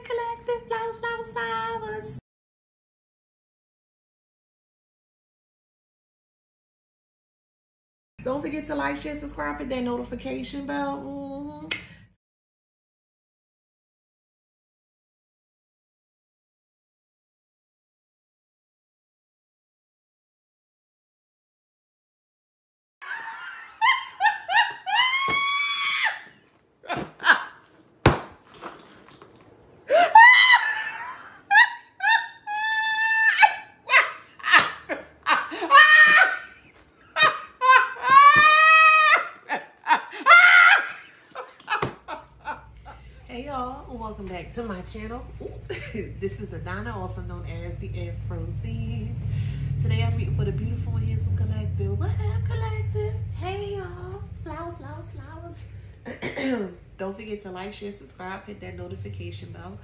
collective, flowers, flowers, flowers. Don't forget to like, share, subscribe, hit that notification bell. Hey y'all, welcome back to my channel. This is Adana, also known as TheAfrozen. Today I'm reading for the beautiful and handsome collective. What up, collective? Hey y'all, flowers, flowers, flowers. Don't forget to like, share, subscribe, hit that notification bell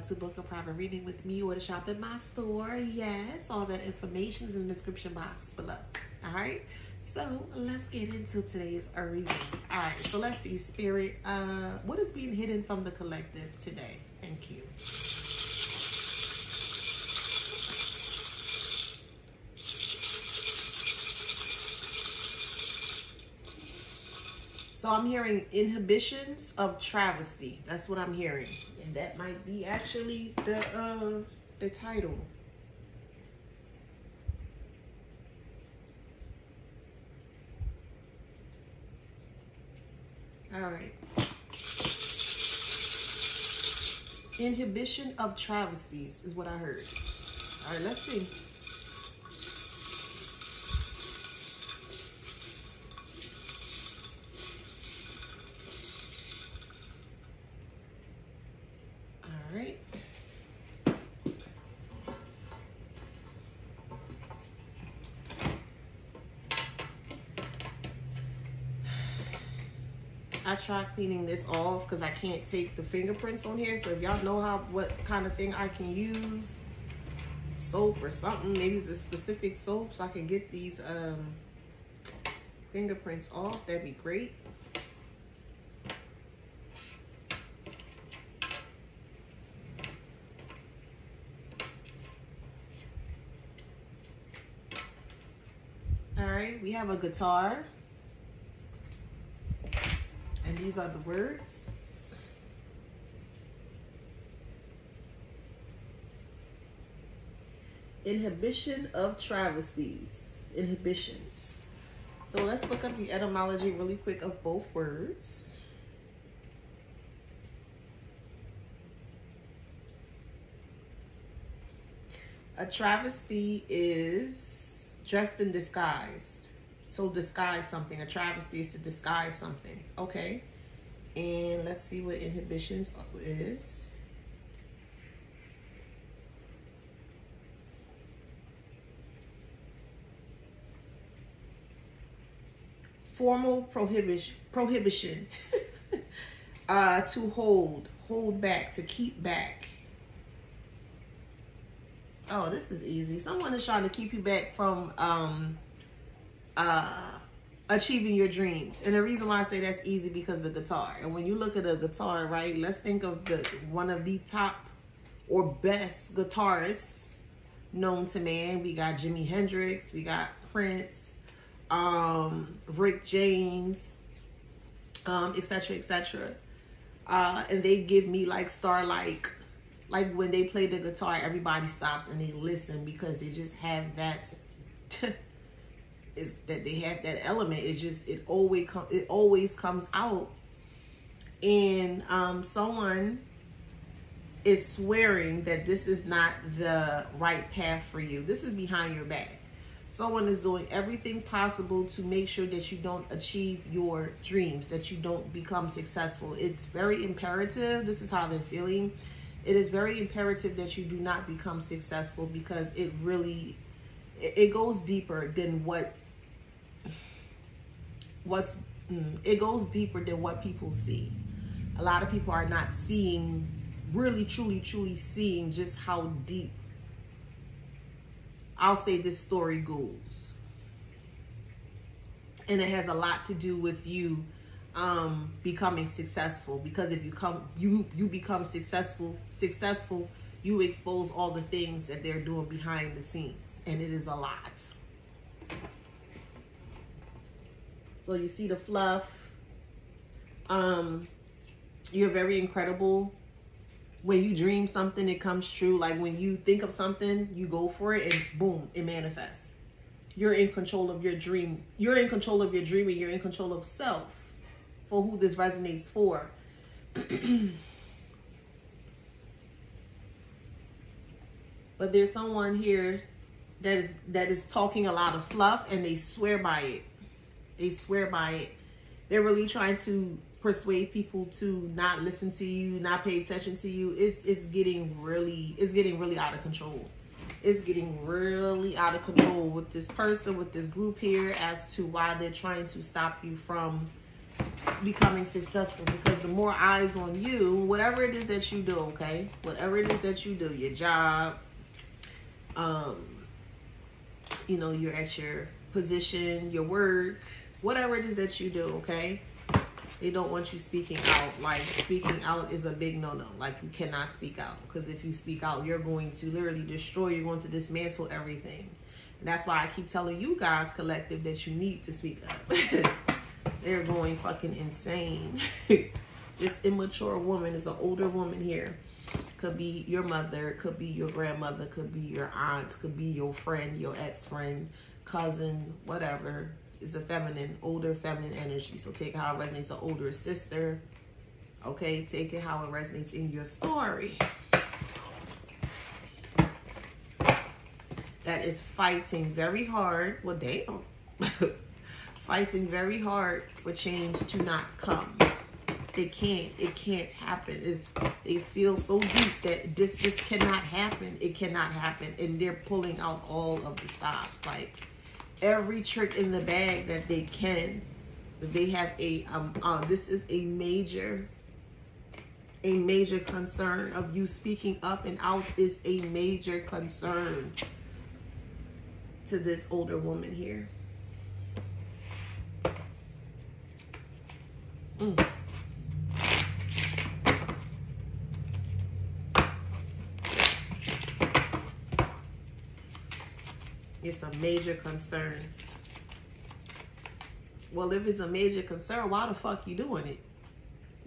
to book a private reading with me or to shop at my store. Yes, all that information is in the description box below. All right. So let's get into today's reading. All right, so let's see, Spirit, what is being hidden from the collective today? Thank you. So I'm hearing inhibitions of travesty. That's what I'm hearing. And that might be actually the title. All right. Inhibition of travesties is what I heard. All right, let's see. All right. I tried cleaning this off because I can't take the fingerprints on here. So if y'all know what kind of thing I can use, soap or something, maybe it's a specific soap so I can get these fingerprints off, that'd be great. All right, we have a guitar. And these are the words. Inhibition of travesties. Inhibitions. So let's look up the etymology really quick of both words. A travesty is dressed in disguise. So disguise something. A travesty is to disguise something. Okay. And let's see what inhibitions is. Formal prohibition. To hold back, to keep back. Oh, this is easy. Someone is trying to keep you back from achieving your dreams. And the reason why I say that's easy because the guitar. And when you look at a guitar, right, let's think of one of the top or best guitarists known to man. We got Jimi Hendrix, we got Prince, Rick James, etc., etc. And they give me like Starlight. Like when they play the guitar, everybody stops and they listen because they just have that is that they have that element. It always comes out. And someone is swearing that this is not the right path for you. This is behind your back. Someone is doing everything possible to make sure that you don't achieve your dreams, that you don't become successful. It's very imperative. This is how they're feeling. It is very imperative that you do not become successful because it goes deeper than it goes deeper than what people see. A lot of people are not seeing, really, truly seeing just how deep, I'll say, this story goes. And it has a lot to do with you becoming successful, because if you become successful, you expose all the things that they're doing behind the scenes, and it is a lot. So you see the fluff. You're very incredible. When you dream something, it comes true. Like when you think of something, you go for it, and boom, it manifests. You're in control of your dream. You're in control of your dream, and you're in control of self, for who this resonates for. But there's someone here that is talking a lot of fluff, and they swear by it. They swear by it. They're really trying to persuade people to not listen to you, not pay attention to you. It's getting really out of control. It's getting really out of control with this person, with this group here, as to why they're trying to stop you from becoming successful. Because the more eyes on you, whatever it is that you do, okay, whatever it is that you do, your job, you know, you're at your position, your work, whatever it is that you do, okay, they don't want you speaking out. Like, speaking out is a big no-no. Like, you cannot speak out, because if you speak out, you're going to literally destroy, you're going to dismantle everything. And that's why I keep telling you guys, collective, that you need to speak up. They're going fucking insane. This immature woman is an older woman here. Could be your mother, could be your grandmother, could be your aunt, could be your friend, your ex-friend, cousin, whatever. Is a feminine, older feminine energy. So take it how it resonates, an older sister. Okay, take it how it resonates in your story. That is fighting very hard. Well, damn. Fighting very hard for change to not come. It can't happen. They feel so deep that this just cannot happen. It cannot happen. And they're pulling out all of the stops. Like, every trick in the bag that they can. They have a this is a major concern of you speaking up and out is a major concern to this older woman here. It's a major concern. Well, if it's a major concern, why the fuck you doing it?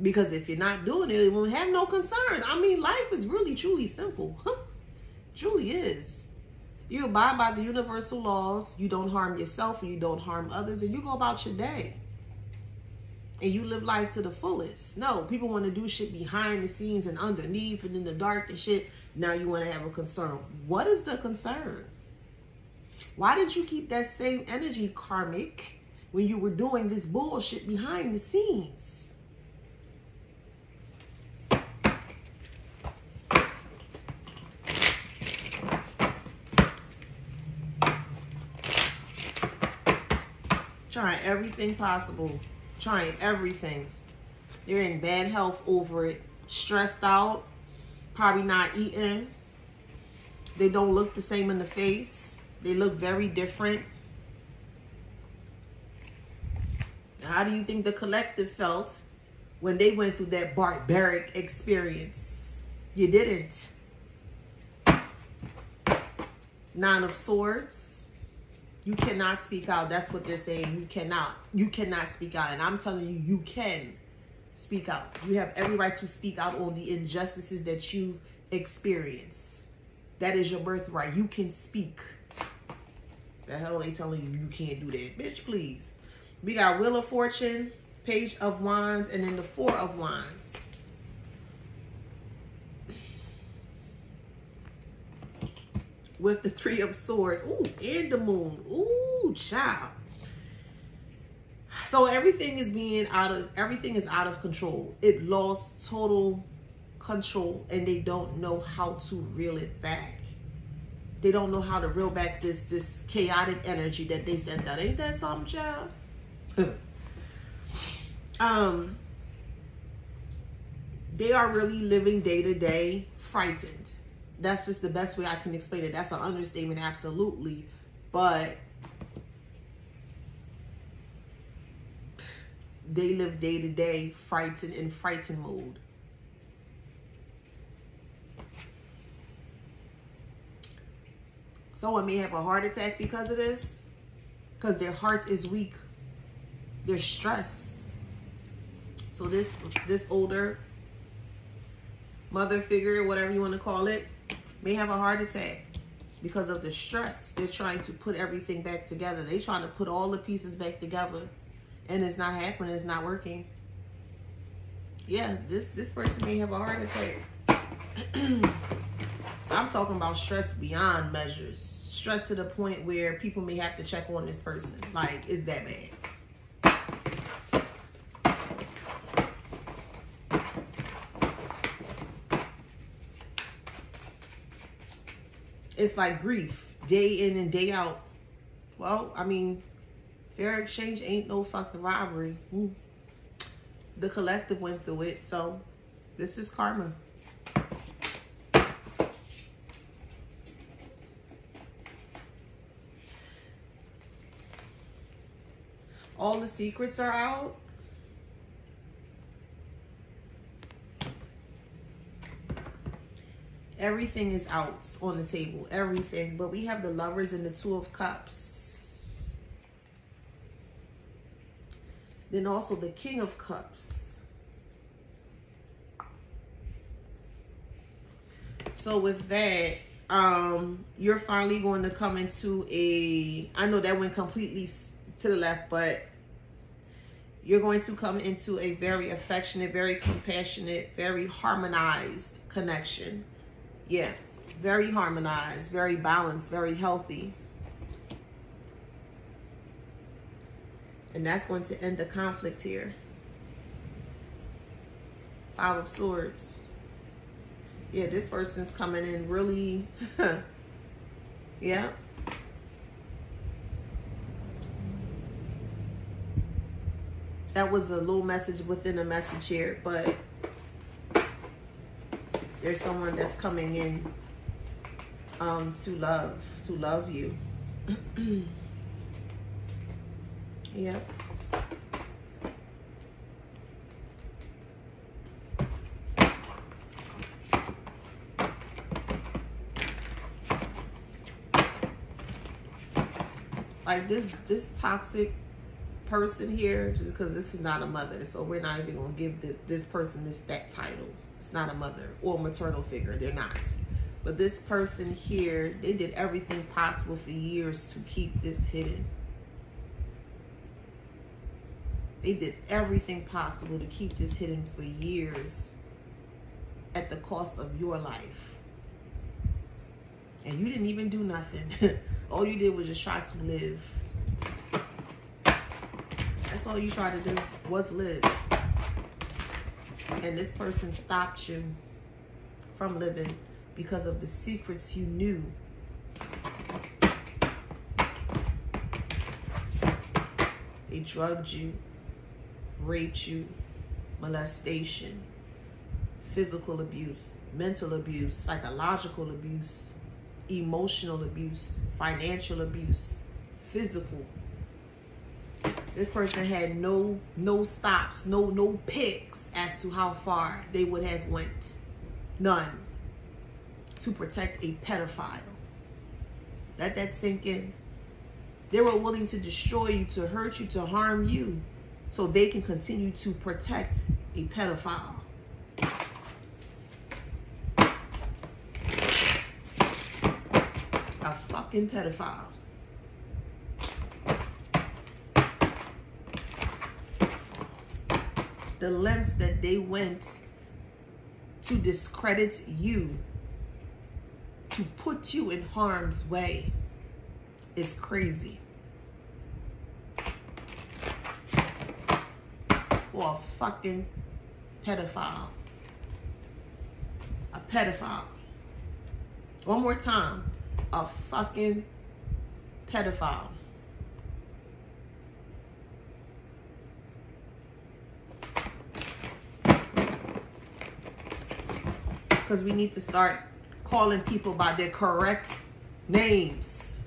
Because if you're not doing it, it won't have no concerns. I mean, life is really, truly simple. Truly is. You abide by the universal laws. You don't harm yourself, and you don't harm others, and you go about your day. And you live life to the fullest. No, people want to do shit behind the scenes and underneath and in the dark and shit. Now you want to have a concern. What is the concern? Why did you keep that same energy, karmic, when you were doing this bullshit behind the scenes? Trying everything possible. Trying everything. They're in bad health over it. Stressed out. Probably not eating. They don't look the same in the face. They look very different. How do you think the collective felt when they went through that barbaric experience? You didn't. Nine of Swords. You cannot speak out. That's what they're saying. You cannot. You cannot speak out. And I'm telling you, you can speak out. You have every right to speak out on the injustices that you've experienced. That is your birthright. You can speak. The hell they telling you can't do that? Bitch, please. We got Wheel of Fortune, Page of Wands, and then the Four of Wands. With the Three of Swords. Ooh, and the Moon. Ooh, child. So everything is out of control. It lost total control, and they don't know how to reel it back. They don't know how to reel back this chaotic energy that they sent out. Ain't that something, child? They are really living day to day frightened. That's just the best way I can explain it. That's an understatement, absolutely. But they live day to day, in frightened mode. Someone may have a heart attack because of this, because their heart is weak. They're stressed. So this older mother figure, whatever you want to call it, may have a heart attack because of the stress. They're trying to put everything back together. They're trying to put all the pieces back together, and it's not happening. It's not working. Yeah, this person may have a heart attack. I'm talking about stress beyond measures. Stress to the point where people may have to check on this person. Like, it's that bad. It's like grief, day in and day out. Well, I mean, fair exchange ain't no fucking robbery. The collective went through it, so this is karma. All the secrets are out. Everything is out on the table, everything. But we have the Lovers and the Two of Cups. Then also the King of Cups. So with that, you're finally going to come into I know that went completely to the left, but you're going to come into a very affectionate, very compassionate, very harmonized connection. Yeah, very harmonized, very balanced, very healthy. And that's going to end the conflict here. Five of Swords. Yeah, this person's coming in really, yeah. That was a little message within a message here, but there's someone that's coming in to love you. Yep. Like this toxic person here, just because this is not a mother, so we're not even gonna give this person that title. It's not a mother or maternal figure. They're not. But this person here, they did everything possible for years to keep this hidden. They did everything possible to keep this hidden for years at the cost of your life. And you didn't even do nothing. All you did was just try to live. That's all you tried to do, was live. And this person stopped you from living because of the secrets you knew. They drugged you, raped you, molestation, physical abuse, mental abuse, psychological abuse, emotional abuse, financial abuse, physical. This person had no stops, no picks as to how far they would have went. None. To protect a pedophile. Let that sink in. They were willing to destroy you, to hurt you, to harm you, so they can continue to protect a pedophile. A fucking pedophile. The lengths that they went to discredit you, to put you in harm's way, is crazy. For a fucking pedophile. A pedophile. One more time. A fucking pedophile. Because we need to start calling people by their correct names.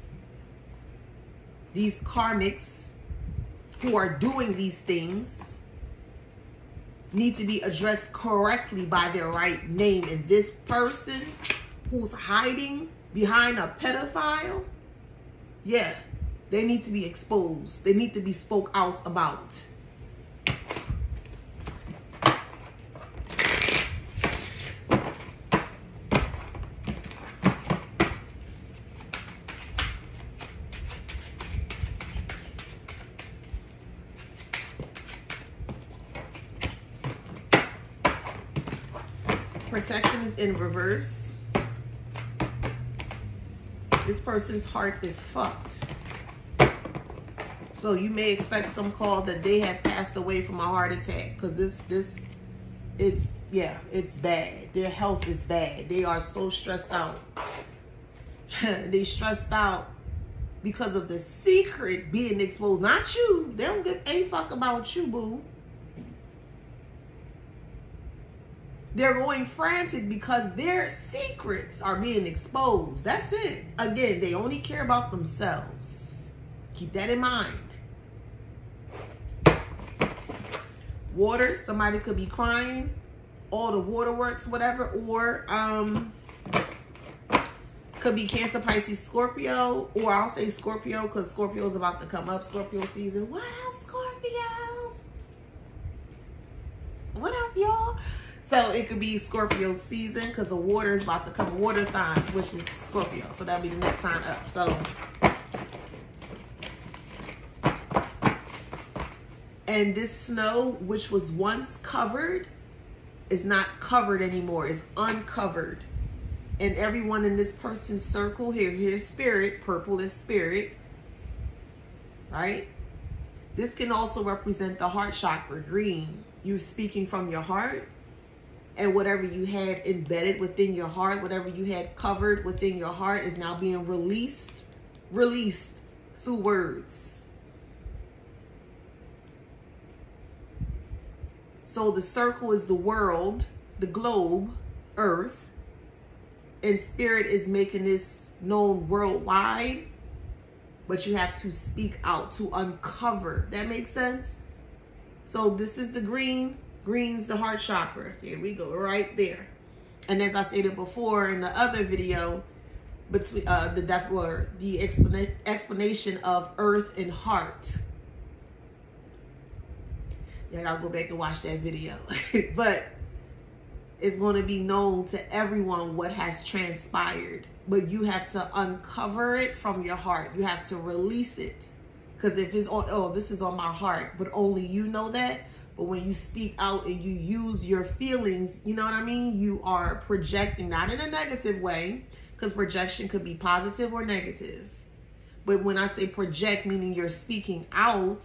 These karmics who are doing these things, need to be addressed correctly by their right name. And this person who's hiding behind a pedophile, yeah, they need to be exposed. They need to be spoke out about. Protection is in reverse. This person's heart is fucked. So you may expect some call that they have passed away from a heart attack, because it's bad. Their health is bad. They are so stressed out. They stressed out because of the secret being exposed. Not you. They don't give a fuck about you, boo. They're going frantic because their secrets are being exposed. That's it. Again, they only care about themselves. Keep that in mind. Water, somebody could be crying. All the waterworks, whatever. Or could be Cancer, Pisces, Scorpio. Or I'll say Scorpio because Scorpio is about to come up. Scorpio season. What up, Scorpios? What up, y'all? So it could be Scorpio season because the water is about to come. Water sign, which is Scorpio. So that'll be the next sign up. So, and this snow, which was once covered, is not covered anymore. It's uncovered. And everyone in this person's circle here, here's spirit. Purple is spirit. Right? This can also represent the heart chakra, green. You speaking from your heart. And whatever you had embedded within your heart, whatever you had covered within your heart is now being released through words. So the circle is the world, the globe, earth, and spirit is making this known worldwide, but you have to speak out to uncover. That makes sense? So this is the green. Green's the heart chakra. Here we go, right there. And as I stated before in the other video, between the explanation of earth and heart. Yeah, I'll go back and watch that video. But it's going to be known to everyone what has transpired. But you have to uncover it from your heart. You have to release it. Because if it's on, oh, this is on my heart, but only you know that. But when you speak out and you use your feelings, you know what I mean? You are projecting, not in a negative way, because projection could be positive or negative. But when I say project, meaning you're speaking out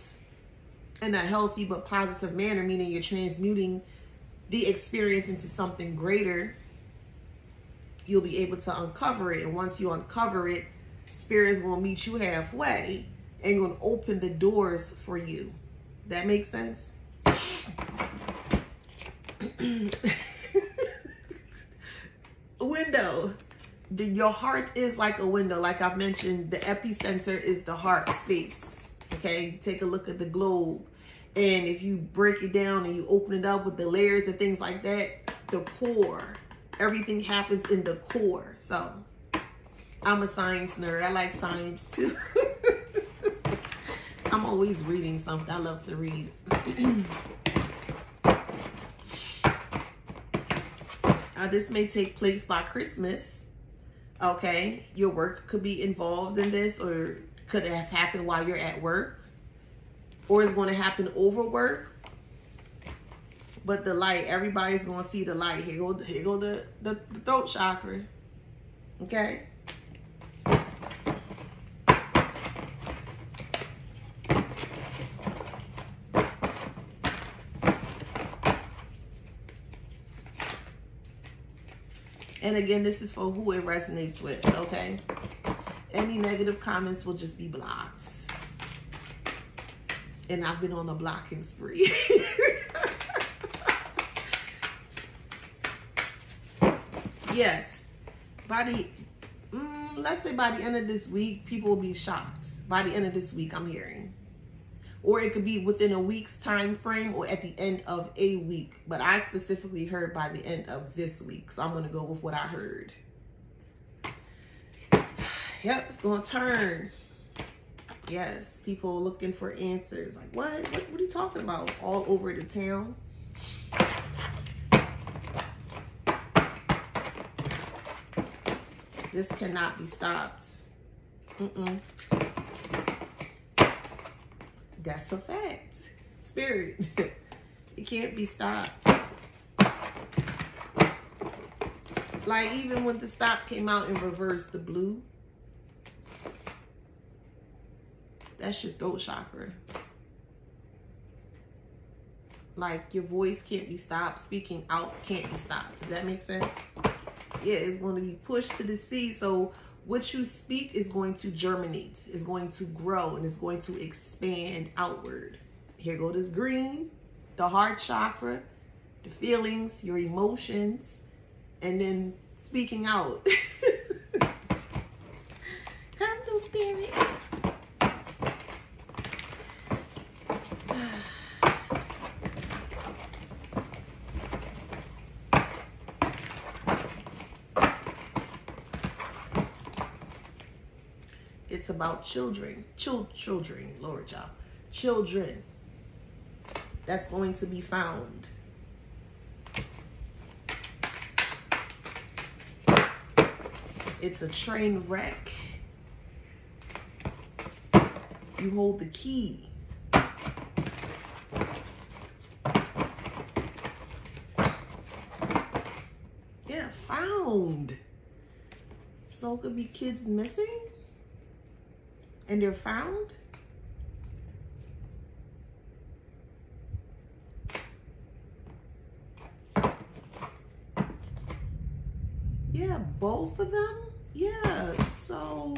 in a healthy but positive manner, meaning you're transmuting the experience into something greater, you'll be able to uncover it. And once you uncover it, Spirit's going to meet you halfway and going to open the doors for you. That makes sense? Window. Your heart is like a window. Like I've mentioned, the epicenter is the heart space. Okay, take a look at the globe. And if you break it down and you open it up with the layers and things like that, the core, everything happens in the core. So I'm a science nerd. I like science too. I'm always reading something. I love to read. This may take place by Christmas. Okay, your work could be involved in this, or could have happened while you're at work, or it's going to happen over work. But the light, everybody's going to see the light. Here go the throat chakra. Okay. And again, this is for who it resonates with, okay? Any negative comments will just be blocked. And I've been on a blocking spree. Yes. Let's say by the end of this week, people will be shocked. By the end of this week, I'm hearing. or it could be within a week's time frame or at the end of a week. But I specifically heard by the end of this week, so I'm going to go with what I heard. Yep, it's going to turn. Yes, people looking for answers. Like, what are you talking about? All over the town. This cannot be stopped. That's a fact. Spirit, it can't be stopped. Like, even when the stop came out in reverse, the blue, that's your throat chakra. Like, your voice can't be stopped. Speaking out can't be stopped. Does that make sense? Yeah, it's going to be pushed to the sea. So what you speak is going to germinate, is going to grow, and is going to expand outward. Here go this green, the heart chakra, the feelings, your emotions, and then speaking out. Come through, spirit. It's about children, children, Lord y'all, children that's going to be found. It's a train wreck. You hold the key. Yeah, found. So it could be kids missing. And they're found? Yeah, both of them? Yeah, so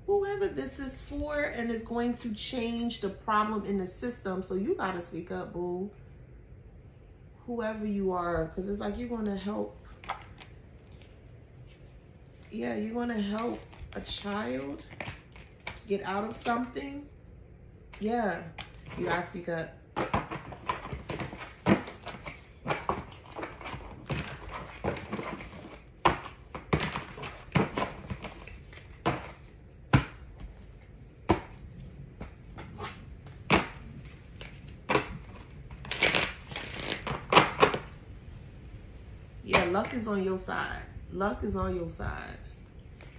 whoever this is for and is going to change the problem in the system, so you gotta speak up, boo. Whoever you are, because it's like you're gonna help. Yeah, you're gonna help a child get out of something. Yeah, you gotta speak up. Yeah, luck is on your side. Luck is on your side.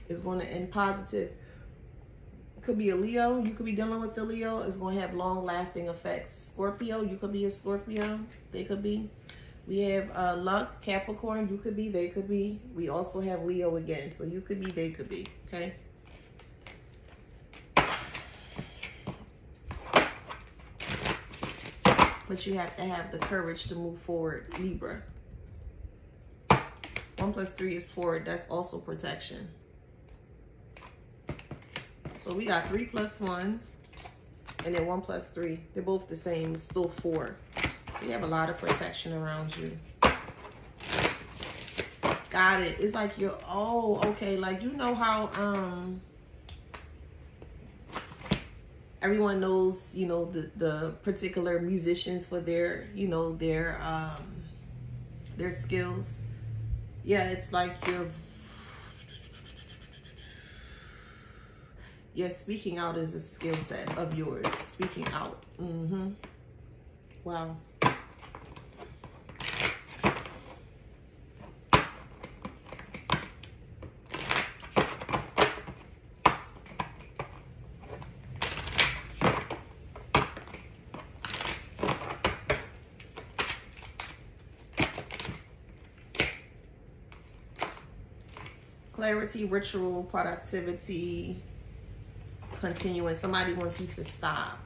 It's going to end positive. Could be a Leo. You could be dealing with the Leo. It's going to have long-lasting effects. Scorpio, you could be a Scorpio. They could be. We have luck, Capricorn. You could be. They could be. We also have Leo again. So you could be. They could be. Okay. But you have to have the courage to move forward, Libra. 1 + 3 is 4. That's also protection. So we got 3 + 1, and then 1 + 3. They're both the same. It's still 4. So you have a lot of protection around you. Got it. It's like you're, oh, okay. Like, you know how everyone knows, you know, the particular musicians for their, you know, their skills. Yeah, it's like yeah, speaking out is a skill set of yours. Speaking out. Wow. Clarity, ritual, productivity, continuing. Somebody wants you to stop.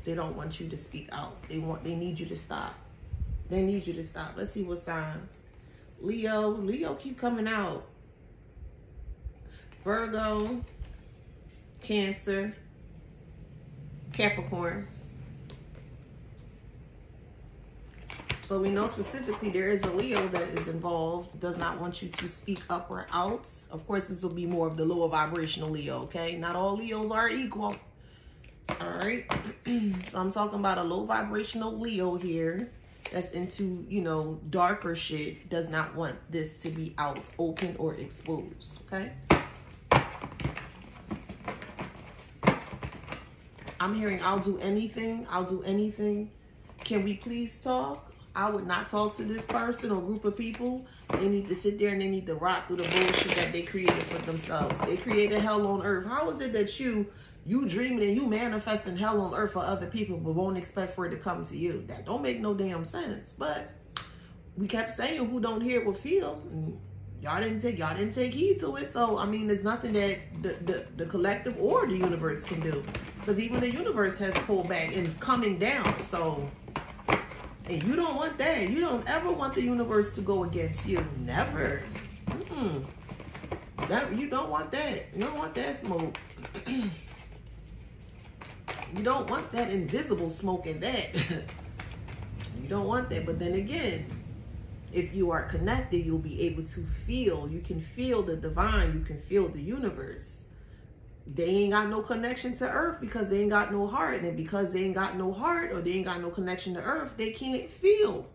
They don't want you to speak out. They need you to stop. They need you to stop. Let's see what signs. Leo keep coming out. Virgo, Cancer, Capricorn. So we know specifically there is a Leo that is involved, does not want you to speak up or out. Of course, this will be more of the lower vibrational Leo, okay? Not all Leos are equal. All right. So I'm talking about a low vibrational Leo here that's into, you know, darker shit, does not want this to be out, open, or exposed. Okay. I'm hearing, I'll do anything. I'll do anything. Can we please talk? I would not talk to this person or group of people. They need to sit there and they need to rot through the bullshit that they created for themselves. They created hell on earth. How is it that you dreaming and you manifesting hell on earth for other people but won't expect for it to come to you? That don't make no damn sense. But we kept saying who don't hear will feel. Y'all didn't take heed to it. So I mean, there's nothing that the collective or the universe can do, because even the universe has pulled back and is coming down. So, and you don't want that. You don't ever want the universe to go against you. Never. You don't want that. You don't want that smoke. You don't want that invisible smoke in that. You don't want that. But then again, if you are connected, you'll be able to feel. You can feel the divine. You can feel the universe. They ain't got no connection to earth because they ain't got no heart. And because they ain't got no heart or they ain't got no connection to earth, they can't feel.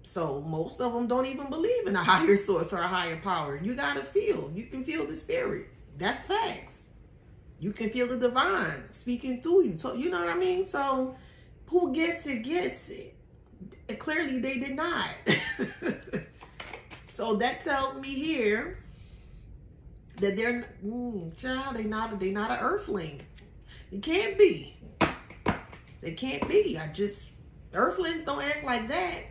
So most of them don't even believe in a higher source or a higher power. You got to feel. You can feel the spirit. That's facts. You can feel the divine speaking through you. So, you know what I mean? So who gets it, gets it. Clearly they did not. So that tells me here that they're child, they not an earthling. It can't be. They can't be. Earthlings don't act like that.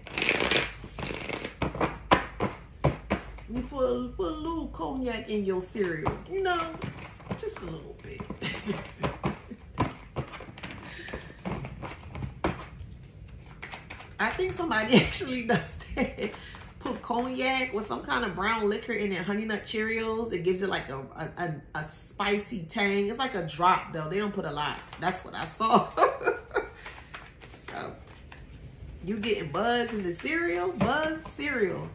You put a little cognac in your cereal, you know, just a little bit. I think somebody actually does that. Put cognac with some kind of brown liquor in it, Honey Nut Cheerios. It gives it like a spicy tang. It's like a drop though. They don't put a lot. That's what I saw. So you getting buzz in the cereal? Buzzed cereal.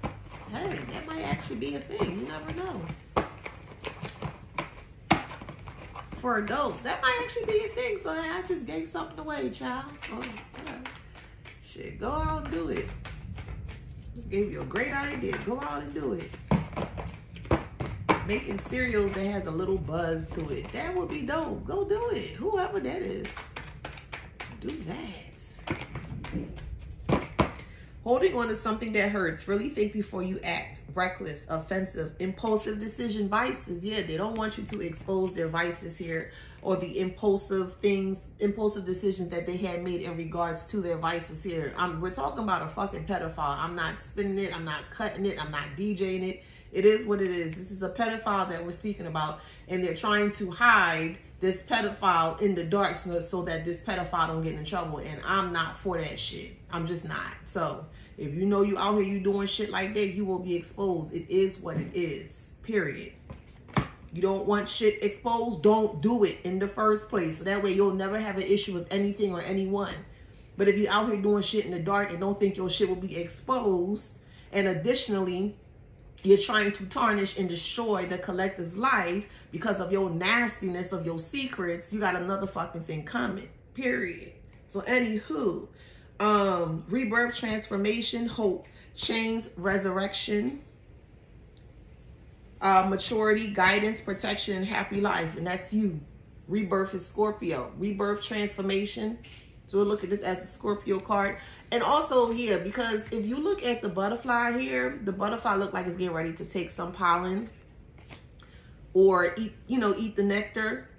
Hey, that might actually be a thing. You never know. For adults, that might actually be a thing. So hey, I just gave something away, child. Oh, yeah. Shit, go out and do it. Just gave you a great idea. Go out and do it. Making cereals that has a little buzz to it. That would be dope. Go do it. Whoever that is. Do that. Holding on to something that hurts. Really think before you act. Reckless, offensive, impulsive decision, vices. Yeah, they don't want you to expose their vices here, or the impulsive things, impulsive decisions that they had made in regards to their vices here. We're talking about a fucking pedophile. I'm not spinning it. I'm not cutting it. I'm not DJing it. It is what it is. This is a pedophile that we're speaking about, and they're trying to hide this pedophile in the dark so that this pedophile don't get in trouble. And I'm not for that shit. I'm just not. So if you know you out here, you doing shit like that, you will be exposed. It is what it is, period. You don't want shit exposed, don't do it in the first place. So that way you'll never have an issue with anything or anyone. But if you're out here doing shit in the dark and don't think your shit will be exposed, and additionally, you're trying to tarnish and destroy the collective's life because of your nastiness of your secrets, you got another fucking thing coming, period. So anywho, rebirth, transformation, hope, change, resurrection, maturity, guidance, protection, and happy life. And that's you. Rebirth is Scorpio. Rebirth, transformation. So we'll look at this as a Scorpio card. And also, yeah, because if you look at the butterfly here, the butterfly look like it's getting ready to take some pollen or eat, eat the nectar.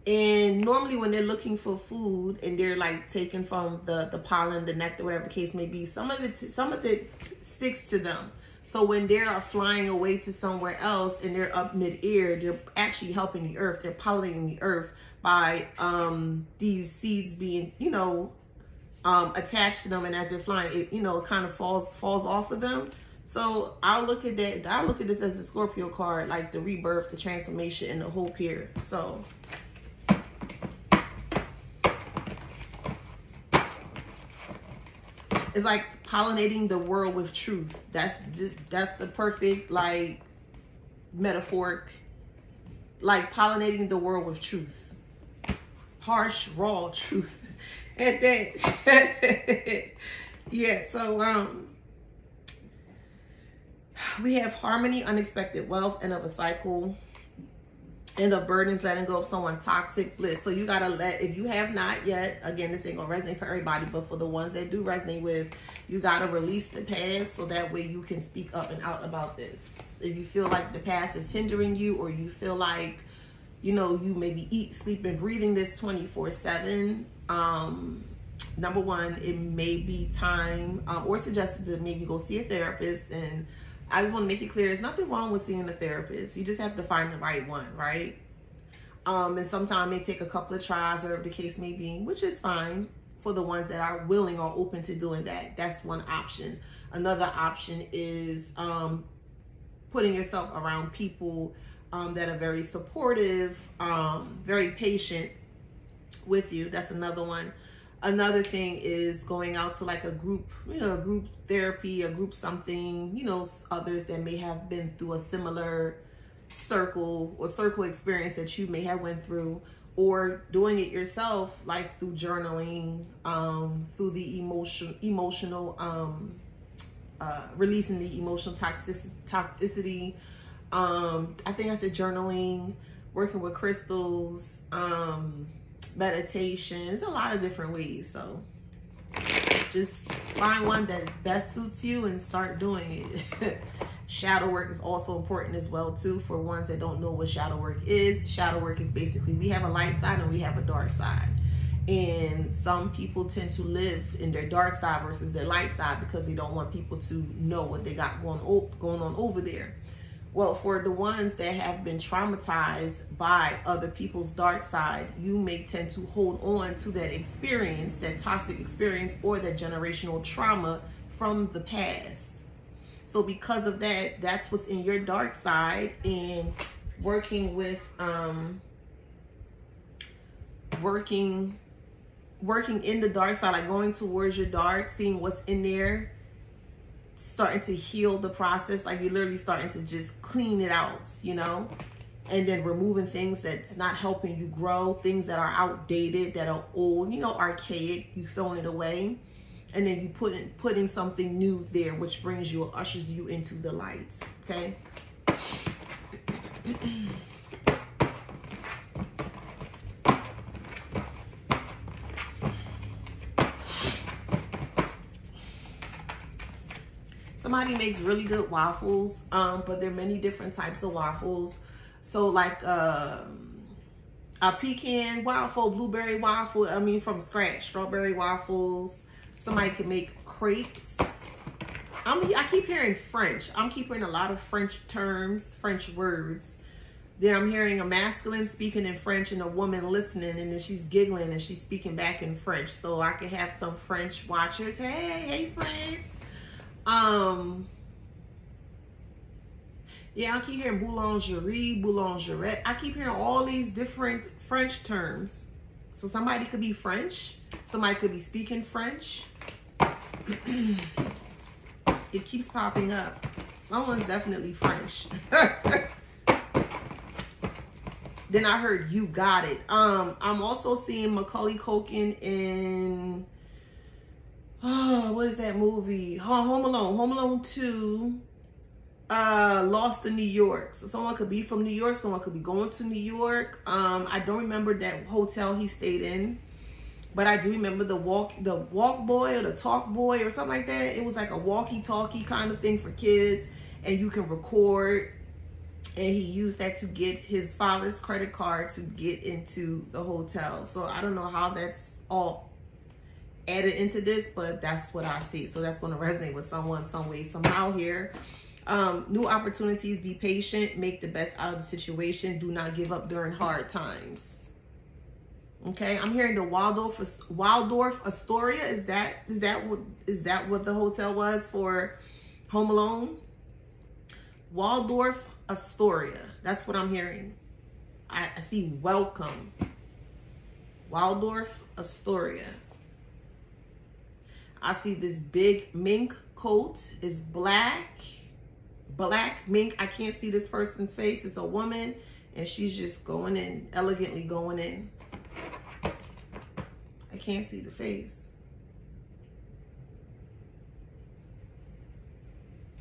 And normally when they're looking for food and they're like taking from the pollen, the nectar, whatever the case may be, some of it sticks to them. So when they are flying away to somewhere else and they're up mid-air, they're actually helping the earth. They're pollinating the earth by these seeds being, attached to them. And as they're flying, it, kind of falls off of them. So I'll look at that. I'll look at this as a Scorpio card, like the rebirth, the transformation, and the hope here. So it's like pollinating the world with truth. That's the perfect, like, metaphoric, like pollinating the world with truth. harsh, raw truth at that. Yeah, so we have harmony, unexpected wealth, end of a cycle, end of burdens, letting go of someone toxic, bliss. So you gotta let, if you have not yet, again, this ain't gonna resonate for everybody, but for the ones that do resonate with, you gotta release the past so that way you can speak up and out about this. If you feel like the past is hindering you, or you feel like, you know, you maybe eat, sleep, and breathing this 24/7, number one, it may be time or suggested to maybe go see a therapist. And I just want to make it clear, there's nothing wrong with seeing a therapist. You just have to find the right one, right? And sometimes it may take a couple of tries, whatever the case may be, which is fine for the ones that are willing or open to doing that. That's one option. Another option is putting yourself around people that are very supportive, very patient with you. That's another one. Another thing is going out to like a group, you know, a group therapy, a group something, you know, others that may have been through a similar circle experience that you may have went through, or doing it yourself, like through journaling, through the emotional, releasing the emotional toxicity. I think I said journaling, working with crystals, meditation. There's a lot of different ways. So just find one that best suits you and start doing it. Shadow work is also important as well too, for ones that don't know what shadow work is. Shadow work is basically, we have a light side and we have a dark side. And some people tend to live in their dark side versus their light side because they don't want people to know what they got going on over there. Well, for the ones that have been traumatized by other people's dark side, you may tend to hold on to that experience, that toxic experience, or that generational trauma from the past. So because of that, that's what's in your dark side. And working with, working in the dark side, like going towards your dark, seeing what's in there, starting to heal the process, like you're literally starting to just clean it out, you know, and then removing things that's not helping you grow, things that are outdated, that are old, you know, archaic, you throwing it away, and then you putting something new there, which brings you, ushers you into the light. Okay. Somebody makes really good waffles, but there are many different types of waffles. So like a pecan waffle, blueberry waffle, I mean from scratch, strawberry waffles. Somebody can make crepes. I keep hearing French. I'm keep hearing a lot of French terms, French words. Then I'm hearing a masculine speaking in French and a woman listening, and then she's giggling and she's speaking back in French. So I can have some French watchers. Hey, friends. Yeah, I keep hearing boulangerie, boulangerette. I keep hearing all these different French terms. So somebody could be French. Somebody could be speaking French. It keeps popping up. Someone's definitely French. Then I heard you got it. I'm also seeing Macaulay Culkin in, oh, what is that movie? Home Alone. Home Alone 2. Lost in New York. So someone could be from New York. Someone could be going to New York. I don't remember that hotel he stayed in, but I do remember the walk boy or the talk boy or something like that. It was like a walkie-talkie kind of thing for kids, and you can record. And he used that to get his father's credit card to get into the hotel. So I don't know how that's all added into this, but that's what I see. So that's going to resonate with someone some way, somehow here. New opportunities, be patient, make the best out of the situation, do not give up during hard times. Okay, I'm hearing the Waldorf Astoria. Is that what the hotel was for Home Alone? Waldorf Astoria. That's what I'm hearing. I see welcome. Waldorf Astoria. I see this big mink coat. It's black mink. I can't see this person's face. It's a woman, and she's just going in, elegantly going in. can't see the face.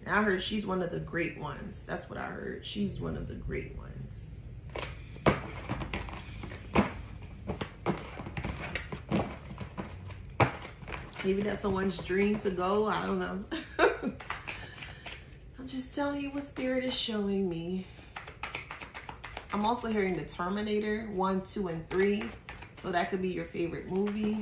I heard she's one of the great ones. That's what I heard. She's one of the great ones. Maybe that's someone's dream to go. I don't know. I'm just telling you what Spirit is showing me. I'm also hearing The Terminator 1, 2, and 3. So that could be your favorite movie.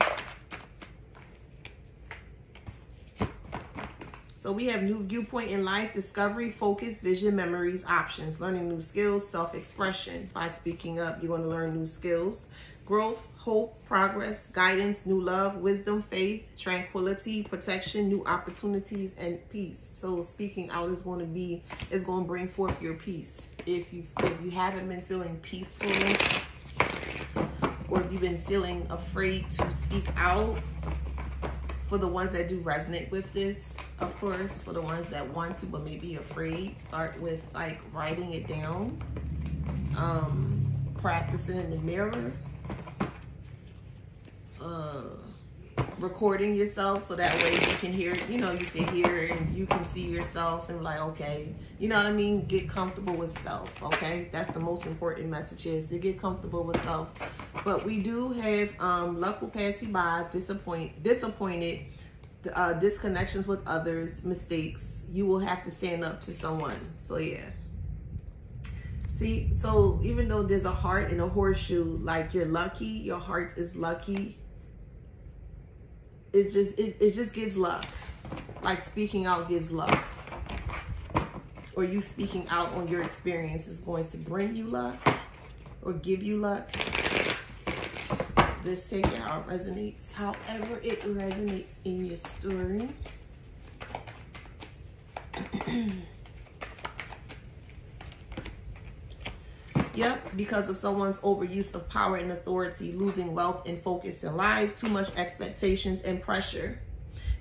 So we have new viewpoint in life, discovery, focus, vision, memories, options, learning new skills, self-expression. By speaking up, you're going to learn new skills. Growth, hope, progress, guidance, new love, wisdom, faith, tranquility, protection, new opportunities, and peace. So speaking out is going to bring forth your peace. If you haven't been feeling peaceful, or if you've been feeling afraid to speak out, for the ones that do resonate with this, of course, for the ones that want to but may be afraid, start with like writing it down, practicing in the mirror, recording yourself so that way you can hear, you can hear it and you can see yourself and like, okay, you know what I mean? Get comfortable with self, okay? That's the most important message, is to get comfortable with self. But we do have luck will pass you by, disappointed, disconnections with others, mistakes. You will have to stand up to someone. So yeah. See, so even though there's a heart and a horseshoe, like you're lucky, your heart is lucky. It just gives luck. Like speaking out gives luck. Or you speaking out on your experience is going to bring you luck or give you luck. Just take it how it resonates, however it resonates in your story. Yep, because of someone's overuse of power and authority, losing wealth and focus in life, too much expectations and pressure.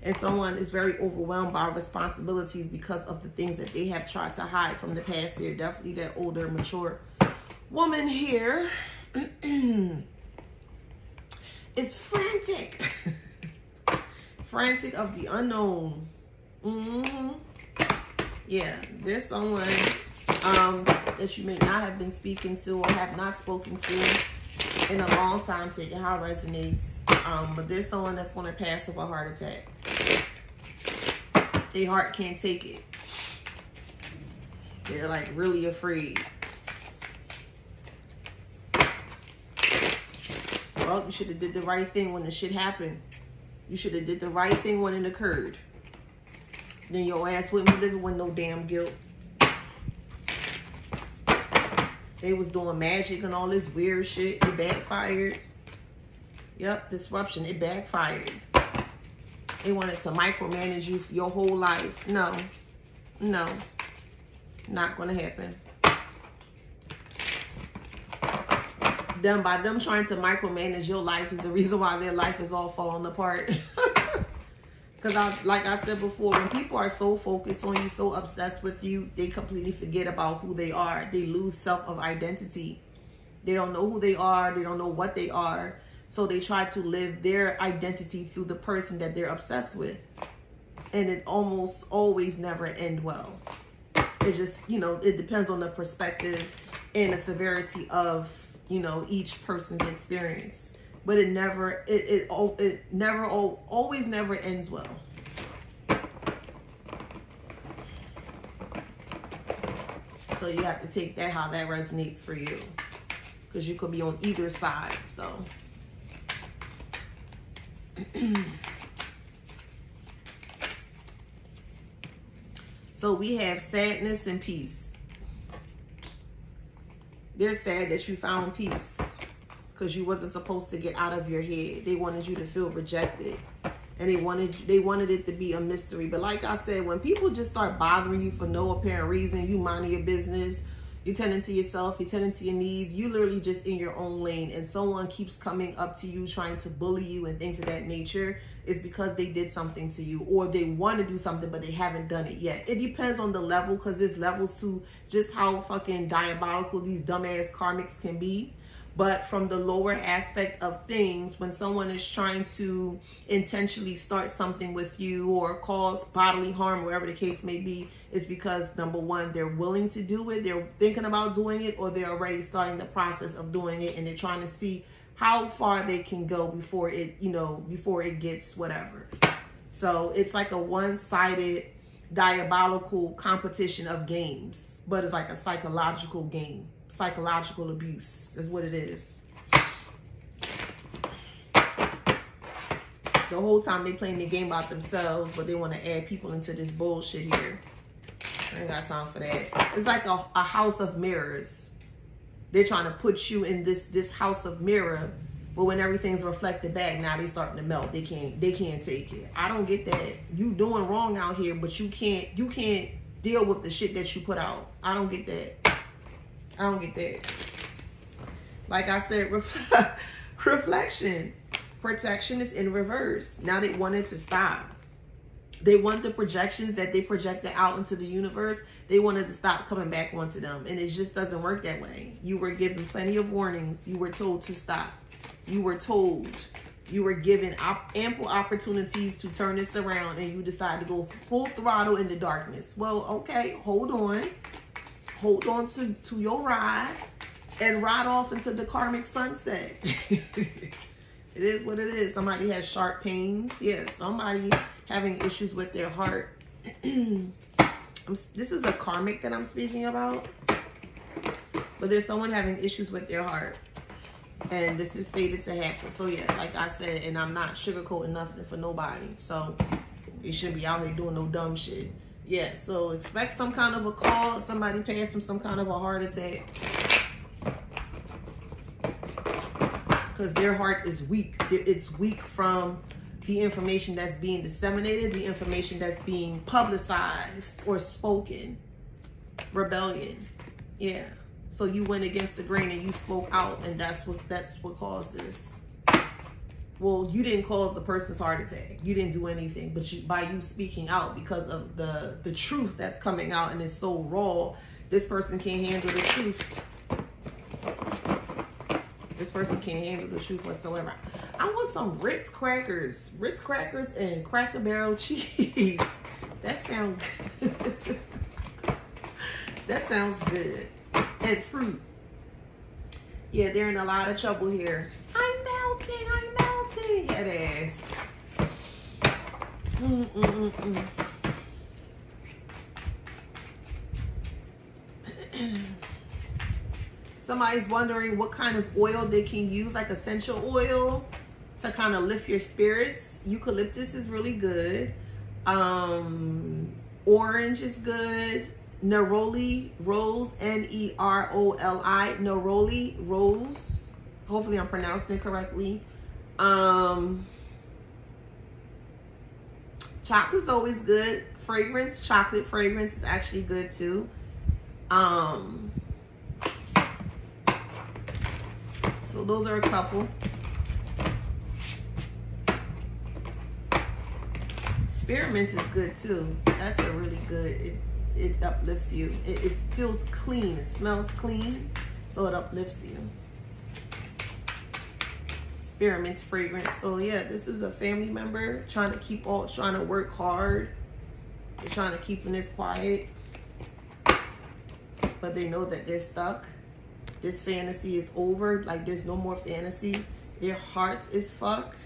And someone is very overwhelmed by responsibilities because of the things that they have tried to hide from the past here. Definitely that older, mature woman here. It's frantic. Frantic of the unknown. Yeah, there's someone that you may not have been speaking to or have not spoken to in a long time, taking how it resonates. But there's someone that's going to pass with a heart attack. Their heart can't take it. They're like really afraid. Well, you should have did the right thing when the shit happened. You should have did the right thing when it occurred. Then your ass wouldn't be living with no damn guilt. They was doing magic and all this weird shit. It backfired. Yep, disruption. It backfired. They wanted to micromanage you for your whole life. No. No. Not going to happen. By them trying to micromanage your life is the reason why their life is all falling apart. Because like I said before, when people are so focused on you, so obsessed with you, they completely forget about who they are. They lose self of identity. They don't know who they are. They don't know what they are. So they try to live their identity through the person that they're obsessed with. And it almost always never ends well. It just, it depends on the perspective and the severity of, each person's experience. But it always never ends well. So you have to take that how that resonates for you, because you could be on either side. So so we have sadness and peace. They're sad that you found peace, because you wasn't supposed to get out of your head. They wanted you to feel rejected, and they wanted it to be a mystery. But like I said, when people just start bothering you for no apparent reason, you minding your business, you tending to yourself, you tending to your needs, you literally just in your own lane, and someone keeps coming up to you trying to bully you and things of that nature, it's because they did something to you, or they want to do something but they haven't done it yet. It depends on the level, because there's levels to just how fucking diabolical these dumbass karmics can be. But from the lower aspect of things, when someone is trying to intentionally start something with you or cause bodily harm, wherever the case may be, is because, number one, they're willing to do it, they're thinking about doing it, or they're already starting the process of doing it, and they're trying to see how far they can go before it, you know, before it gets whatever. So it's like a one-sided diabolical competition of games, but it's like a psychological game. Psychological abuse is what it is. The whole time they playing the game about themselves, but they want to add people into this bullshit here. I ain't got time for that. It's like a house of mirrors. They're trying to put you in this house of mirror, but when everything's reflected back, now they starting to melt. They can't take it. I don't get that. You doing wrong out here, but you can't deal with the shit that you put out. I don't get that. I don't get that. Like I said, reflection. Protection is in reverse. Now they want it to stop. They want the projections that they projected out into the universe. They wanted to stop coming back onto them. And it just doesn't work that way. You were given plenty of warnings. You were told to stop. You were told. You were given ample opportunities to turn this around, and you decided to go full throttle in the darkness. Well, okay, hold on. Hold on to your ride and ride off into the karmic sunset. It is what it is. Somebody has sharp pains. Yeah, somebody having issues with their heart. This is a karmic that I'm speaking about. But there's someone having issues with their heart. And this is fated to happen. So yeah, like I said, and I'm not sugarcoating nothing for nobody. So you shouldn't be out here doing no dumb shit. Yeah, so expect some kind of a call. Somebody passed from some kind of a heart attack. Because their heart is weak. It's weak from the information that's being disseminated, the information that's being publicized or spoken. Rebellion. Yeah. So you went against the grain and you spoke out, and that's what caused this. Well, you didn't cause the person's heart attack. You didn't do anything, but by you speaking out, because of the truth that's coming out and it's so raw, this person can't handle the truth. This person can't handle the truth whatsoever. I want some Ritz crackers. Ritz crackers and Cracker Barrel cheese. That sounds good. That sounds good. And fruit. Yeah, they're in a lot of trouble here. I'm melting. I'm melting. Head ass. Somebody's wondering what kind of oil they can use, like essential oil, to kind of lift your spirits. Eucalyptus is really good. Orange is good. Neroli rose, N-E-R-O-L-I, neroli rose. Hopefully I'm pronouncing it correctly. Chocolate's always good. Fragrance, chocolate fragrance is actually good too. So those are a couple. Spearmint is good too. That's a really good, it uplifts you. It feels clean. It smells clean, so it uplifts you. Spearmint fragrance. So yeah, this is a family member trying to work hard. They're trying to keep this quiet, but they know that they're stuck. This fantasy is over. Like, there's no more fantasy. Their heart is fucked.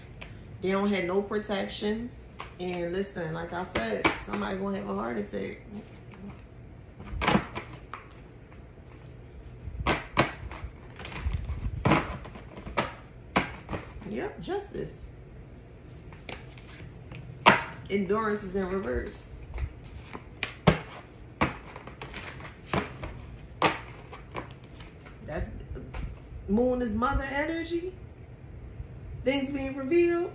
They don't have no protection. And listen, like I said, somebody gonna have a heart attack. Yep, justice. Endurance is in reverse. That's moon is mother energy. Things being revealed.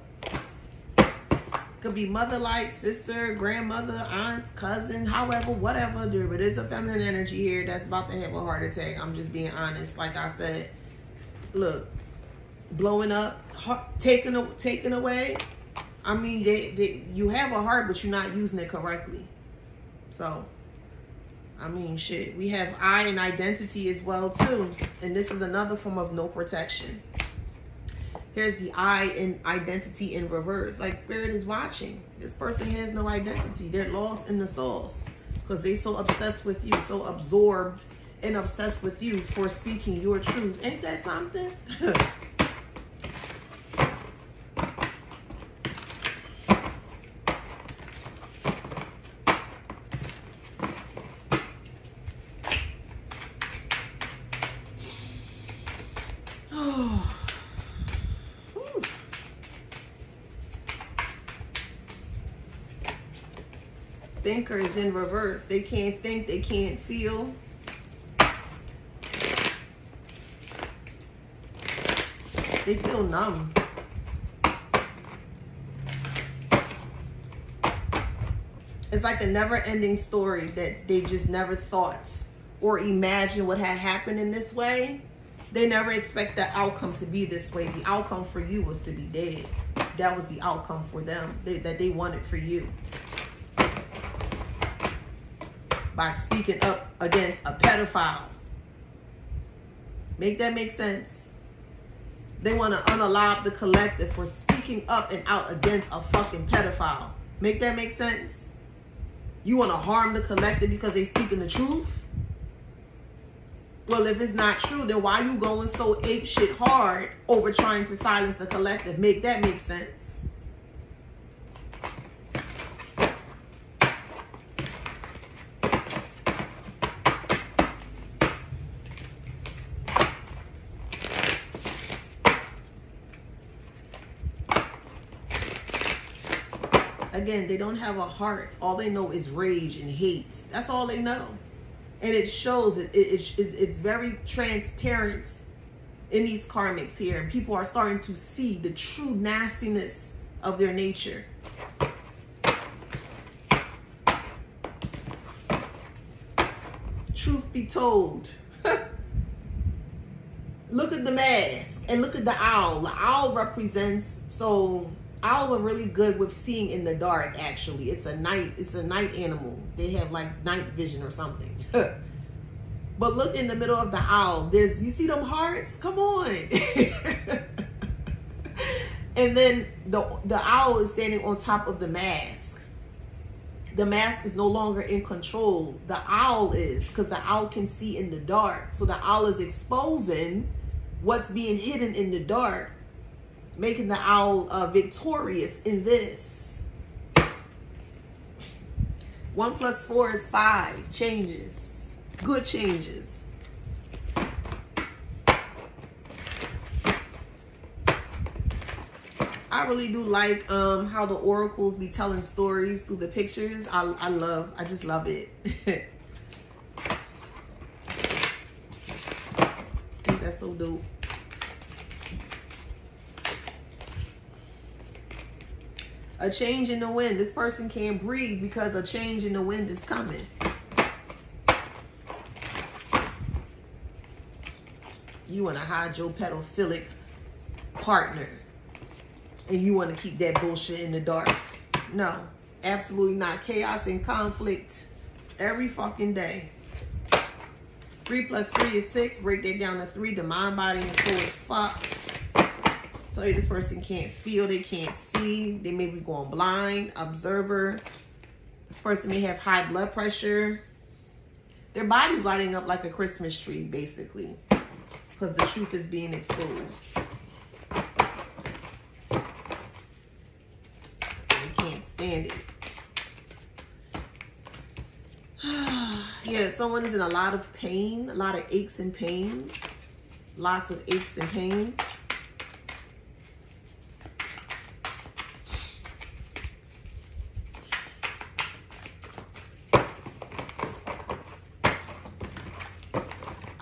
Could be mother-like, sister, grandmother, aunt, cousin, however, whatever. There is a feminine energy here that's about to have a heart attack. I'm just being honest. Like I said, look, blowing up, taken away. I mean, you have a heart, but you're not using it correctly. So I mean, shit. We have I and identity as well, too. And this is another form of no protection. Here's the I and identity in reverse. Like, Spirit is watching. This person has no identity. They're lost in the sauce because they so obsessed with you, so absorbed and obsessed with you for speaking your truth. Ain't that something? Thinker is in reverse. They can't think, they can't feel. They feel numb. It's like a never-ending story that they just never thought or imagined what had happened in this way. They never expect the outcome to be this way. The outcome for you was to be dead. That was the outcome for them that they wanted for you. By speaking up against a pedophile. Make that make sense? They want to unalive the collective for speaking up and out against a fucking pedophile. Make that make sense? You want to harm the collective because they speaking the truth? Well, if it's not true, then why you going so ape shit hard over trying to silence the collective? Make that make sense? Again, they don't have a heart. All they know is rage and hate. That's all they know. And it shows, it's very transparent in these karmics here. And people are starting to see the true nastiness of their nature. Truth be told. Look at the mask and look at the owl. The owl represents, so owls are really good with seeing in the dark, actually. It's a night animal. They have like night vision or something. But look in the middle of the owl. You see them hearts? Come on. And then the owl is standing on top of the mask. The mask is no longer in control. The owl is, because the owl can see in the dark. So the owl is exposing what's being hidden in the dark, making the owl victorious in this. 1 + 4 is 5. Changes. Good changes. I really do like how the oracles be telling stories through the pictures. I just love it. I think that's so dope. A change in the wind. This person can't breathe because a change in the wind is coming. You want to hide your pedophilic partner. And you want to keep that bullshit in the dark. No, absolutely not. Chaos and conflict every fucking day. 3 + 3 is 6. Break that down to 3. The mind, body, and soul is fucked. Tell you this person can't feel, they can't see, they may be going blind, observer. This person may have high blood pressure. Their body's lighting up like a Christmas tree, basically, because the truth is being exposed. They can't stand it. Yeah, someone is in a lot of pain, a lot of aches and pains. Lots of aches and pains.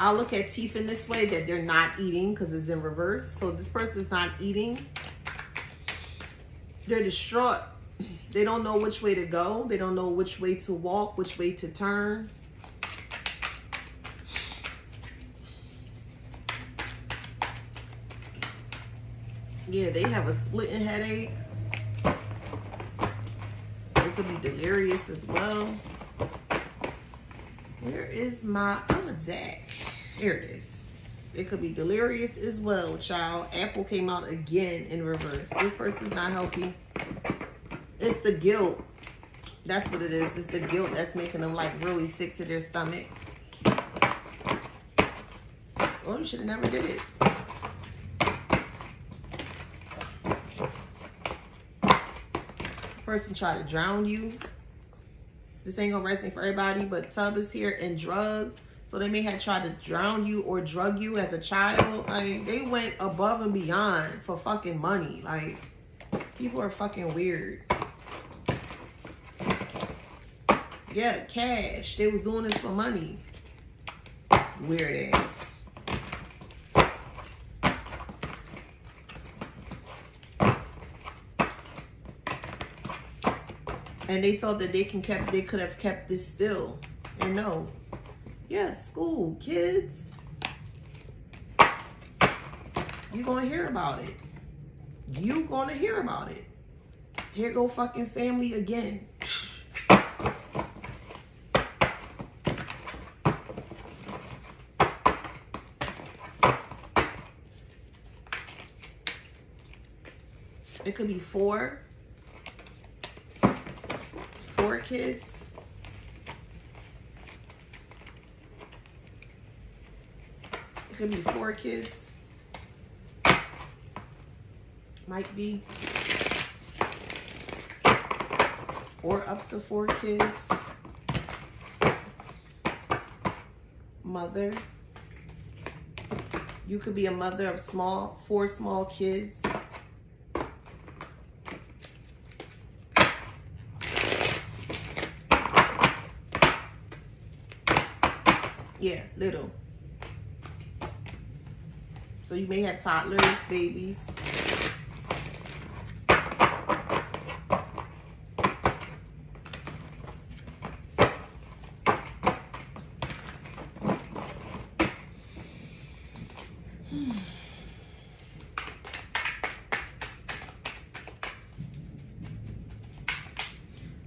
I'll look at teeth in this way, that they're not eating because it's in reverse. So this person is not eating. They're distraught. They don't know which way to go. They don't know which way to walk, which way to turn. Yeah, they have a splitting headache. They could be delirious as well. Where is my other deck? Here it is. It could be delirious as well, child. Apple came out again in reverse. This person's not healthy. It's the guilt. That's what it is. It's the guilt that's making them like really sick to their stomach. Oh, you should have never did it. Person try to drown you. This ain't gonna resonate for everybody, but Tub is here and drug. So they may have tried to drown you or drug you as a child. Like, they went above and beyond for fucking money. Like, people are fucking weird. Yeah, cash. They was doing this for money. Weird ass. And they thought that they could have kept this still. And no. Yes, school, kids. You're gonna hear about it. You gonna hear about it. Here go fucking family again. It could be four kids. It could be 4 kids. Might be. Or up to 4 kids. Mother. You could be a mother of 4 small kids. Yeah, little. So you may have toddlers, babies.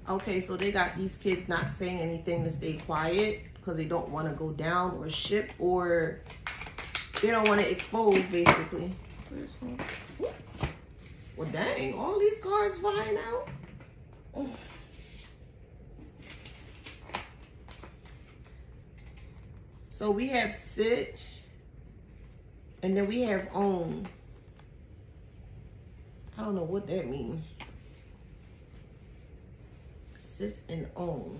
Okay, so they got these kids not saying anything to stay quiet because they don't want to go down or ship, or they don't want to expose, basically. Well, dang, all these cards flying out. Oh. So we have sit, and then we have own. I don't know what that means. Sit and own.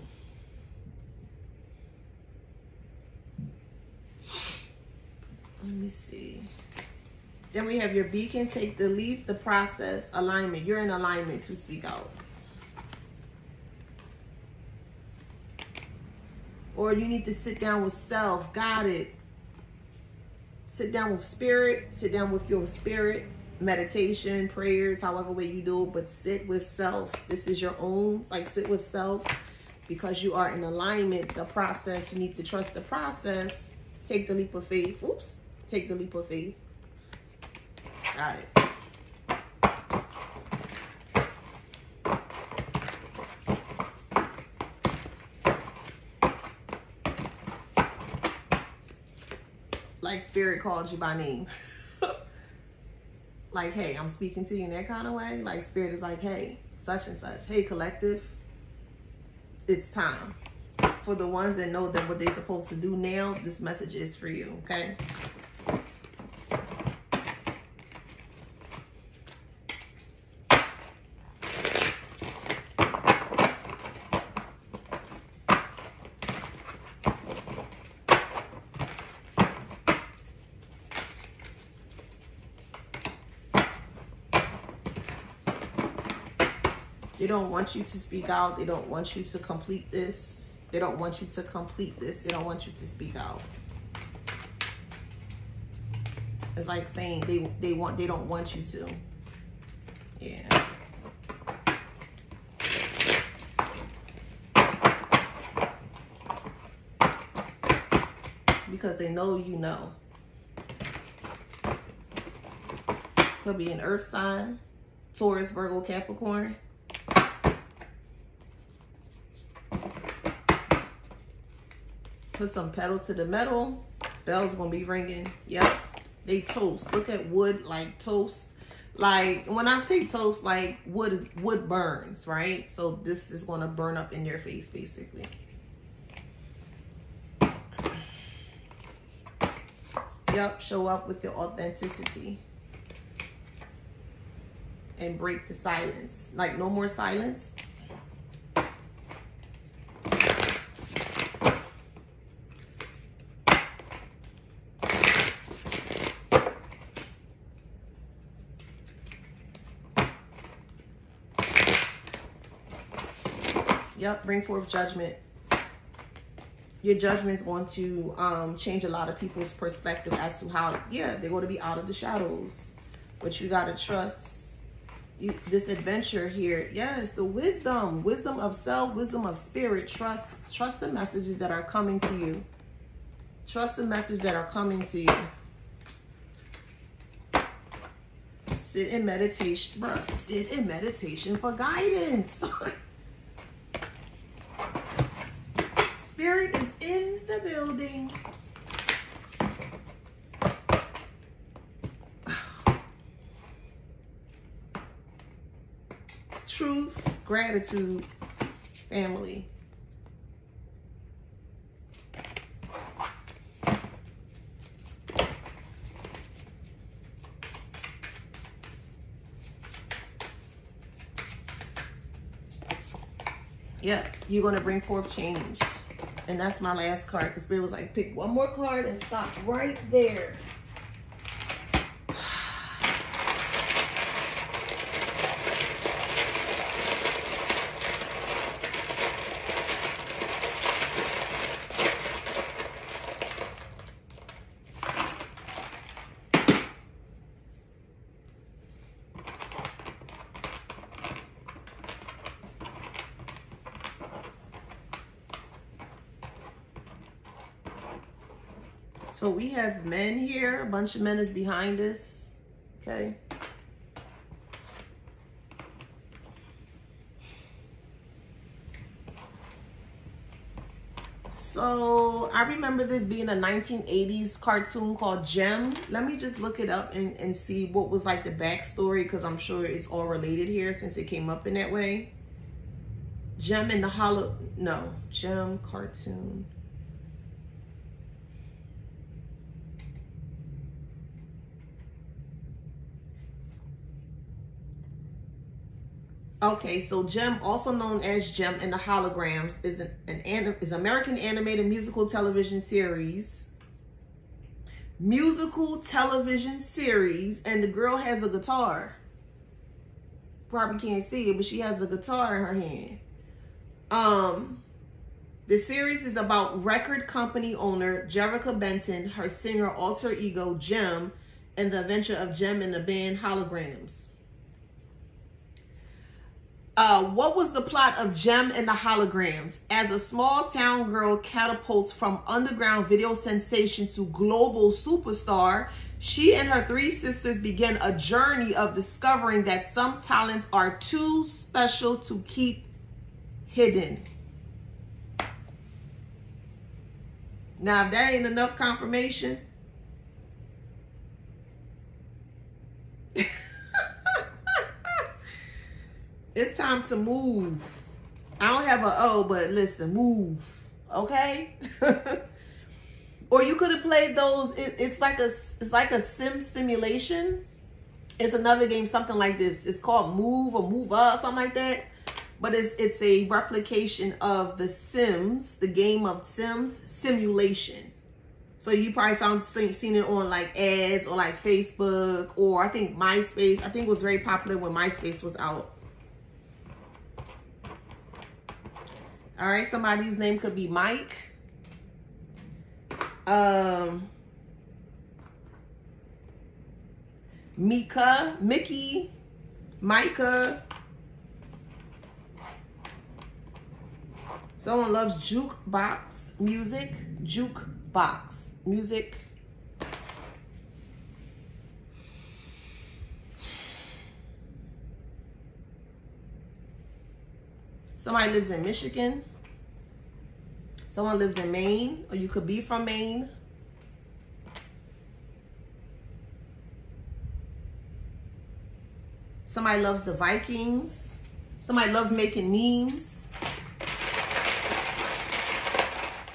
Let me see. Then we have your beacon, take the leap, the process, alignment. You're in alignment to speak out. Or you need to sit down with self. Got it. Sit down with spirit. Sit down with your spirit. Meditation, prayers, however way you do it, but sit with self. This is your own. It's like sit with self because you are in alignment. The process, you need to trust the process. Take the leap of faith. Oops. Take the leap of faith. Got it. Like spirit called you by name. Like, hey, I'm speaking to you in that kind of way. Like spirit is like, hey, such and such. Hey, collective, it's time. For the ones that know that what they're supposed to do now, this message is for you, okay? They don't want you to speak out. They don't want you to complete this. They don't want you to complete this. They don't want you to speak out. It's like saying they don't want you to. Yeah. Because they know you know. Could be an earth sign, Taurus, Virgo, Capricorn. Put some pedal to the metal. Bells gonna be ringing. Yep. They toast. Look at wood like toast. Like when I say toast, like wood burns, right? So this is gonna burn up in your face basically. Yep, show up with your authenticity. And break the silence. Like no more silence. Yep, bring forth judgment. Your judgment is going to change a lot of people's perspective as to how, yeah, they're going to be out of the shadows. But you got to trust this adventure here. Yes, the wisdom of self, wisdom of spirit. Trust the messages that are coming to you. Trust the messages that are coming to you. Sit in meditation, bruh. Sit in meditation for guidance. Spirit is in the building. Truth, gratitude, family. Yep, you're going to bring forth change. And that's my last card, because Spirit was like, pick one more card and stop right there. So we have men here. A bunch of men is behind us. Okay. So I remember this being a 1980s cartoon called Gem. Let me just look it up and see what was like the backstory, because I'm sure it's all related here since it came up in that way. Gem in the Hollow. No, Gem cartoon. Okay, so Gem, also known as Gem and the Holograms, is an American animated musical television series. Musical television series, and the girl has a guitar. Probably can't see it, but she has a guitar in her hand. The series is about record company owner Jerica Benton, her singer alter ego Gem, and the adventure of Gem and the band Holograms. What was the plot of Gem and the Holograms? As a small town girl catapults from underground video sensation to global superstar, she and her three sisters begin a journey of discovering that some talents are too special to keep hidden. Now, if that ain't enough confirmation, it's time to move. I don't have a O, but listen, move. Okay? Or you could have played those. It's like a sim simulation. It's another game, something like this. It's called Move or Move Up, something like that. But it's a replication of the Sims, the game of Sims simulation. So you probably seen it on like ads or like Facebook, or I think MySpace. I think it was very popular when MySpace was out. All right, somebody's name could be Mike. Mika, Mickey, Micah. Someone loves jukebox music. Jukebox music. Somebody lives in Michigan. Someone lives in Maine, or you could be from Maine. Somebody loves the Vikings. Somebody loves making memes.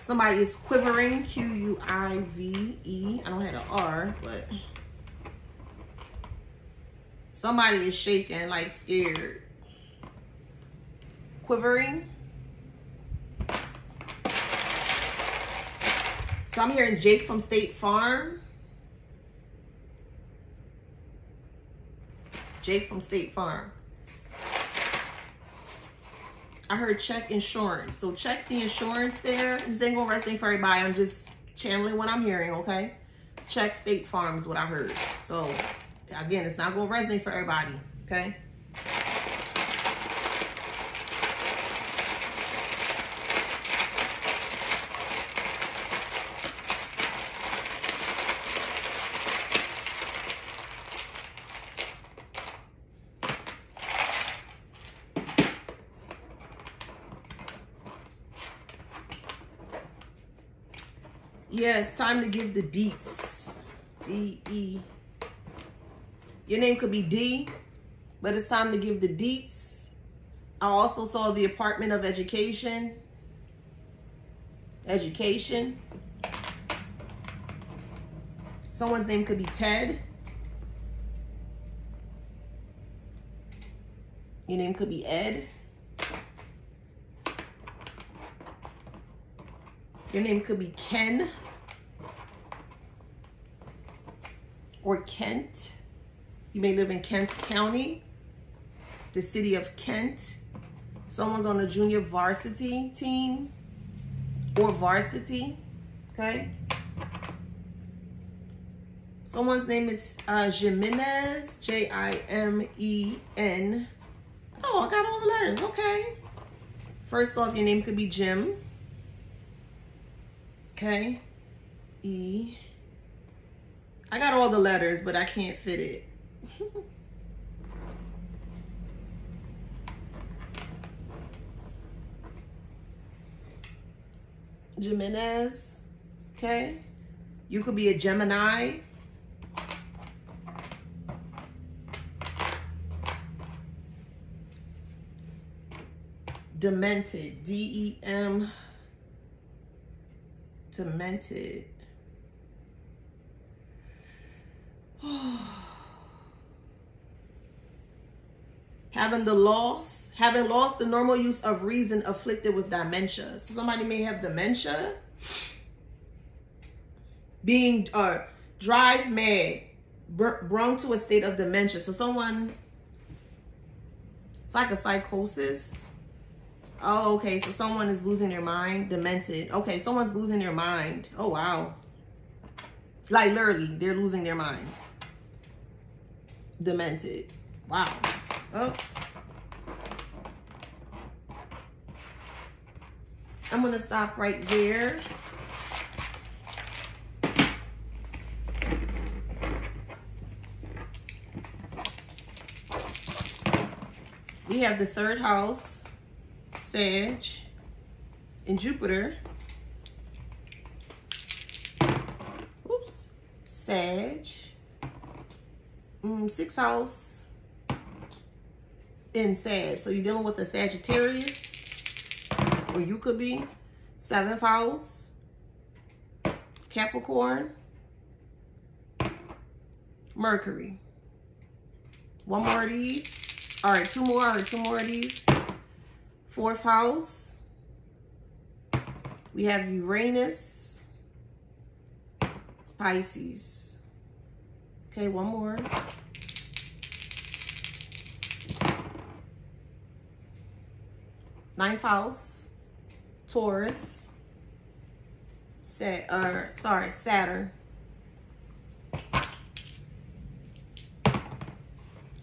Somebody is quivering, Q-U-I-V-E. I don't have an R, but somebody is shaking, like scared. Quivering. So I'm hearing Jake from State Farm. Jake from State Farm. I heard check insurance. So check the insurance there. This ain't gonna resonate for everybody. I'm just channeling what I'm hearing, okay? Check State Farm is what I heard. So again, it's not gonna resonate for everybody, okay? Yeah, it's time to give the deets. D-E. Your name could be D, but it's time to give the deets. I also saw the Department of Education. Education. Someone's name could be Ted. Your name could be Ed. Your name could be Ken or Kent. You may live in Kent County, the city of Kent. Someone's on the junior varsity team or varsity, okay? Someone's name is Jimenez, J-I-M-E-N. Oh, I got all the letters, okay. First off, your name could be Jim. Okay, E. I got all the letters, but I can't fit it. Jimenez, okay. You could be a Gemini. Demented, D-E-M. Demented. Having lost the normal use of reason, afflicted with dementia. So somebody may have dementia. Being drive mad, brought to a state of dementia. So someone, it's like a psychosis. Oh, okay. So someone is losing their mind. Demented. Okay, someone's losing their mind. Oh, wow. Like literally, they're losing their mind. Demented. Wow. Oh. I'm going to stop right there. We have the third house. Sag in Jupiter. Oops. Sag. Sixth house in Sag. So you're dealing with a Sagittarius, or you could be. Seventh house. Capricorn. Mercury. One more of these. All right, two more of these. Fourth house, we have Uranus, Pisces. Okay, one more. Ninth house, Taurus, Saturn.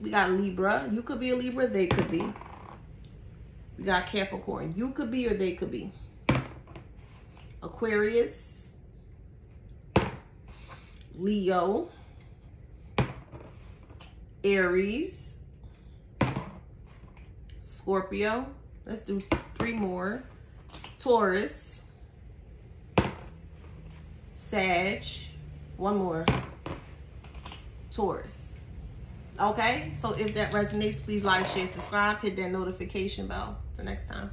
We got Libra. You could be a Libra, they could be. We got Capricorn. You could be or they could be. Aquarius. Leo. Aries. Scorpio. Let's do 3 more. Taurus. Sag, one more, Taurus. Okay, so if that resonates, please like, share, subscribe, hit that notification bell. Till next time.